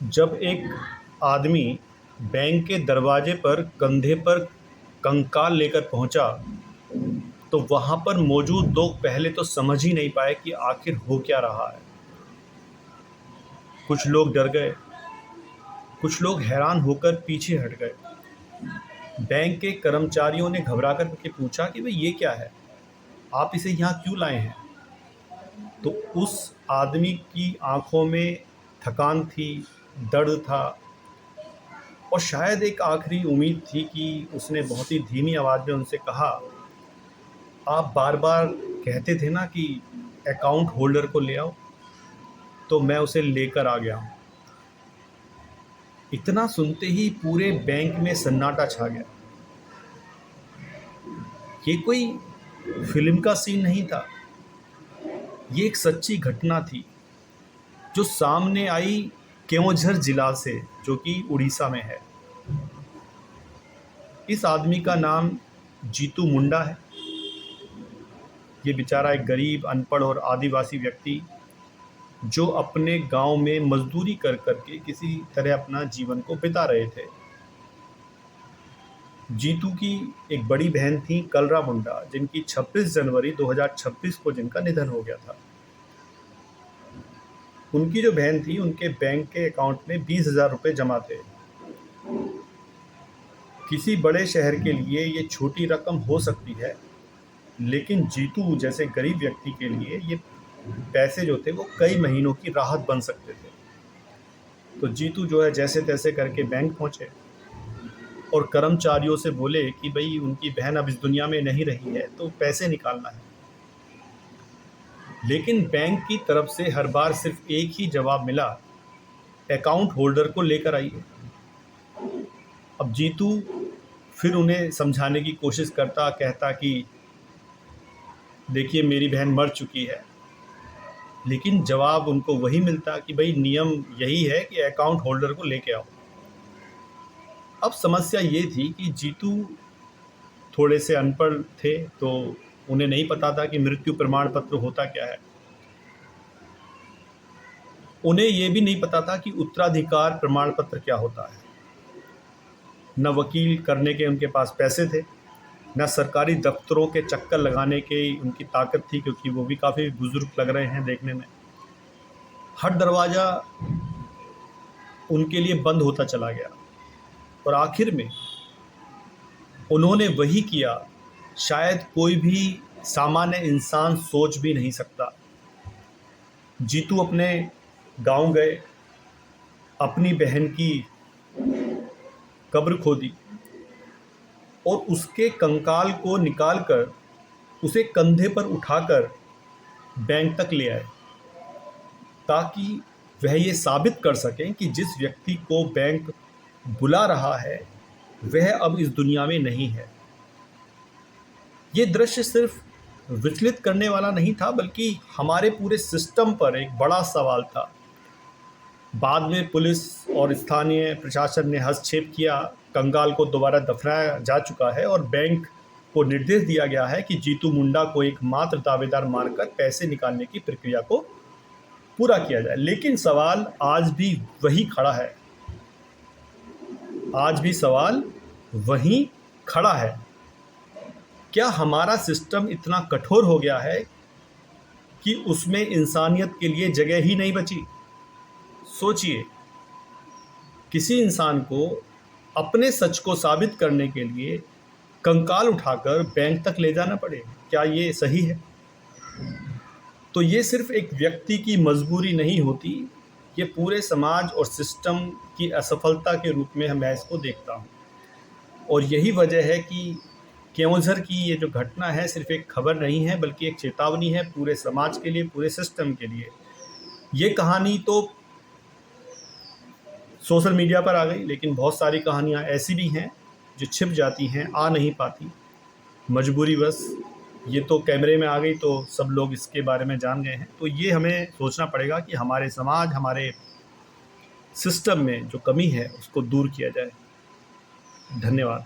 जब एक आदमी बैंक के दरवाजे पर कंधे पर कंकाल लेकर पहुंचा, तो वहां पर मौजूद लोग पहले तो समझ ही नहीं पाए कि आखिर हो क्या रहा है। कुछ लोग डर गए, कुछ लोग हैरान होकर पीछे हट गए। बैंक के कर्मचारियों ने घबराकर के पूछा कि भाई ये क्या है, आप इसे यहाँ क्यों लाए हैं। तो उस आदमी की आंखों में थकान थी, दर्द था और शायद एक आखिरी उम्मीद थी कि उसने बहुत ही धीमी आवाज़ में उनसे कहा, आप बार बार कहते थे ना कि अकाउंट होल्डर को ले आओ, तो मैं उसे लेकर आ गया हूँ। इतना सुनते ही पूरे बैंक में सन्नाटा छा गया। ये कोई फिल्म का सीन नहीं था, ये एक सच्ची घटना थी जो सामने आई केओंझर जिला से, जो कि उड़ीसा में है। इस आदमी का नाम जीतू मुंडा है। ये बेचारा एक गरीब, अनपढ़ और आदिवासी व्यक्ति जो अपने गांव में मजदूरी कर करके किसी तरह अपना जीवन को बिता रहे थे। जीतू की एक बड़ी बहन थी कलरा मुंडा, जिनकी 26 जनवरी 2026 को जिनका निधन हो गया था। उनकी जो बहन थी, उनके बैंक के अकाउंट में 20,000 रुपये जमा थे। किसी बड़े शहर के लिए ये छोटी रकम हो सकती है, लेकिन जीतू जैसे गरीब व्यक्ति के लिए ये पैसे जो थे वो कई महीनों की राहत बन सकते थे। तो जीतू जो है जैसे तैसे करके बैंक पहुंचे और कर्मचारियों से बोले कि भाई उनकी बहन अब इस दुनिया में नहीं रही है, तो पैसे निकालना है। लेकिन बैंक की तरफ से हर बार सिर्फ एक ही जवाब मिला, अकाउंट होल्डर को लेकर आइए। अब जीतू फिर उन्हें समझाने की कोशिश करता, कहता कि देखिए मेरी बहन मर चुकी है, लेकिन जवाब उनको वही मिलता कि भाई नियम यही है कि अकाउंट होल्डर को लेके आओ। अब समस्या ये थी कि जीतू थोड़े से अनपढ़ थे, तो उन्हें नहीं पता था कि मृत्यु प्रमाण पत्र होता क्या है। उन्हें ये भी नहीं पता था कि उत्तराधिकार प्रमाण पत्र क्या होता है। न वकील करने के उनके पास पैसे थे, न सरकारी दफ्तरों के चक्कर लगाने की उनकी ताकत थी, क्योंकि वो भी काफ़ी बुजुर्ग लग रहे हैं देखने में। हर दरवाज़ा उनके लिए बंद होता चला गया और आखिर में उन्होंने वही किया शायद कोई भी सामान्य इंसान सोच भी नहीं सकता। जीतू अपने गांव गए, अपनी बहन की कब्र खोदी और उसके कंकाल को निकालकर उसे कंधे पर उठाकर बैंक तक ले आए, ताकि वह ये साबित कर सकें कि जिस व्यक्ति को बैंक बुला रहा है वह अब इस दुनिया में नहीं है। ये दृश्य सिर्फ विचलित करने वाला नहीं था, बल्कि हमारे पूरे सिस्टम पर एक बड़ा सवाल था। बाद में पुलिस और स्थानीय प्रशासन ने हस्तक्षेप किया, कंगाल को दोबारा दफनाया जा चुका है और बैंक को निर्देश दिया गया है कि जीतू मुंडा को एकमात्र दावेदार मानकर पैसे निकालने की प्रक्रिया को पूरा किया जाए। लेकिन सवाल आज भी वही खड़ा है, आज भी सवाल वहीं खड़ा है। क्या हमारा सिस्टम इतना कठोर हो गया है कि उसमें इंसानियत के लिए जगह ही नहीं बची? सोचिए, किसी इंसान को अपने सच को साबित करने के लिए कंकाल उठाकर बैंक तक ले जाना पड़े, क्या ये सही है? तो ये सिर्फ एक व्यक्ति की मजबूरी नहीं होती, ये पूरे समाज और सिस्टम की असफलता के रूप में मैं इसको देखता हूँ। और यही वजह है कि केओंझर की ये जो घटना है सिर्फ एक खबर नहीं है, बल्कि एक चेतावनी है पूरे समाज के लिए, पूरे सिस्टम के लिए। ये कहानी तो सोशल मीडिया पर आ गई, लेकिन बहुत सारी कहानियाँ ऐसी भी हैं जो छिप जाती हैं, आ नहीं पाती मजबूरीवश। ये तो कैमरे में आ गई तो सब लोग इसके बारे में जान गए हैं। तो ये हमें सोचना पड़ेगा कि हमारे समाज, हमारे सिस्टम में जो कमी है उसको दूर किया जाए। धन्यवाद।